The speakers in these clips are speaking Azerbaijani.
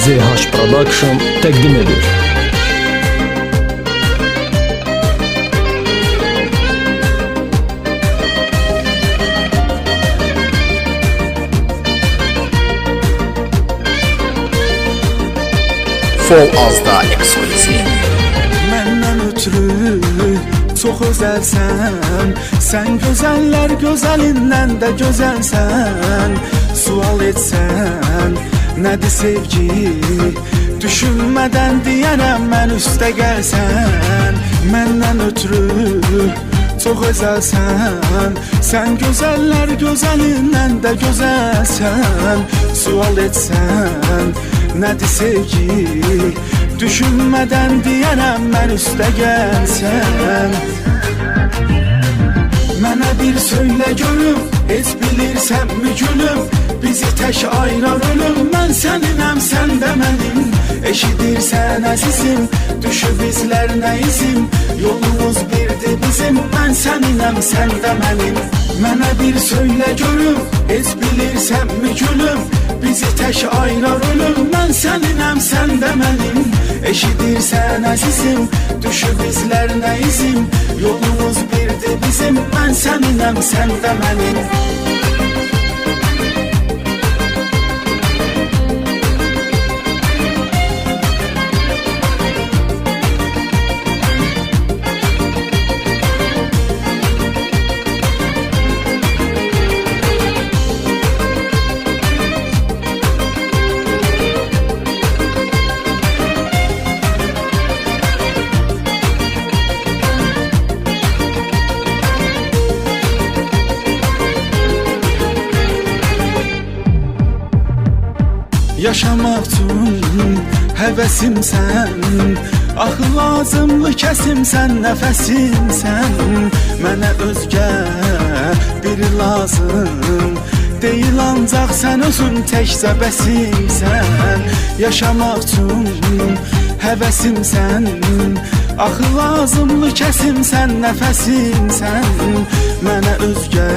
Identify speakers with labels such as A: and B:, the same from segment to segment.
A: ZH Production təqdim edir.
B: Fol azda ekskluziv.
C: Məndən ötürü çox özəlsən, sən gözəllər gözəlindən də gözəlsən. Sual etsən, nədir sevgi? Düşünmədən deyərəm mən üstə gəlsən. Məndən ötürü çox özəlsən, sən gözəllər gözəlindən də gözəlsən. Sual etsən, nədir sevgi? Düşünmədən deyərəm mən üstə gəlsən. Mənə bir söylə görüm, heç bilirsənmi gülüm? Bizi tək ayırar ölüm, mən səninəm, sən də mənim. Eşidirsən əzizim, düşüb izlər nə izim? Yolumuz birdir bizim, mən səninəm, sən də mənim. Mənə bir söylə görüm, heç bilirsənmi gülüm? Bizi tək ayırar ölüm, mən səninəm, sən də mənim. Eşidirsən əzizim, düşüb izlər nə izim? Yolumuz birdir bizim, mən səninəm, sən də mənim. Yaşamaq üçün həvəsimsən, axı lazımlı kəsimsən, nəfəsimsən. Mənə özgə biri lazım deyil, ancaq sən özün təkcə bəsimsən. Yaşamaq üçün həvəsimsən, axı lazımlı kəsimsən, nəfəsimsən. Mənə özgə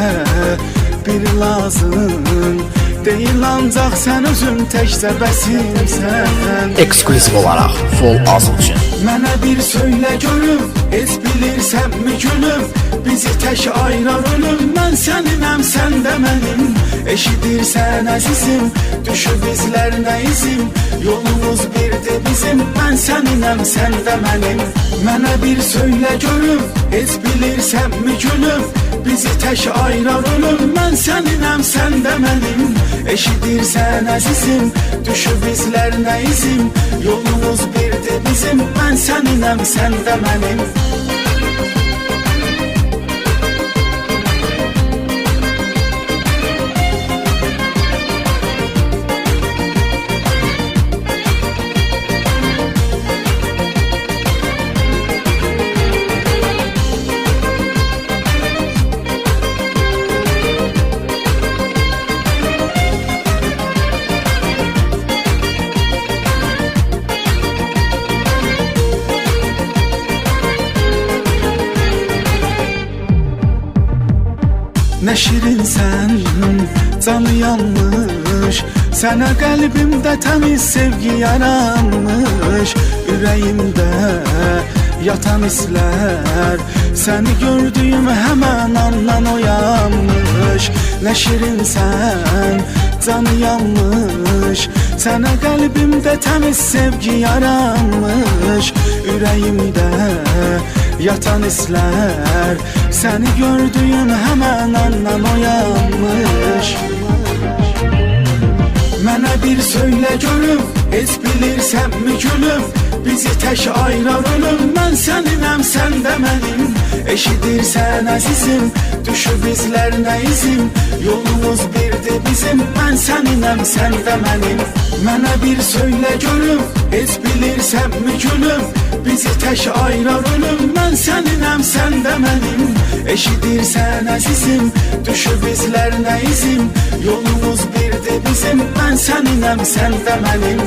C: biri lazım deyil, ancaq sən özün təkcə bəsimsən.
B: Ekskluziv olaraq Fol az üçün.
C: Mənə bir söylə görüm, heç bilirsənmi gülüm? Bizi tək ayırar ölüm, mən səninəm, sən də mənim. Eşidirsən əzizim, düşüb izlər nə izim? Yolumuz birdir bizim, mən səninəm, sən də mənim. Mənə bir söylə görüm, heç bilirsənmi gülüm? Bizi tək ayırar ölüm, mən səninəm, sən də mənim. Eşidirsən əzizim, düşüb izlər nə izim? Yolumuz birdir bizim, mən səninəm, sən də mənim. Nə şirinsən, canı yanmış, sənə qəlbimdə təmiz sevgi yaranmış. Ürəyimdə yatan hisslər, səni gördüyüm həmən andan oyanmış. Nə şirinsən, canı yanmış, sənə qəlbimdə təmiz sevgi yaranmış. Ürəyimdə yatan hisslər, səni gördüyüm həmən andan oyanmış. Mənə bir söylə görüm, heç bilirsənmi gülüm? Bizi tək ayırar ölüm, mən səninəm, sən də mənim. Eşidirsən əzizim, düşüb izlər nə izim? Yolumuz birdir bizim, mən səninəm, sən də mənim. Mənə bir söylə görüm, heç bilirsənmi gülüm? Bizi tək ayırar ölüm, mən səninəm, sən də mənim. Eşidirsən əzizim, düşüb izlər nə izim? Yolumuz birdir bizim, mən səninəm, sən də mənim.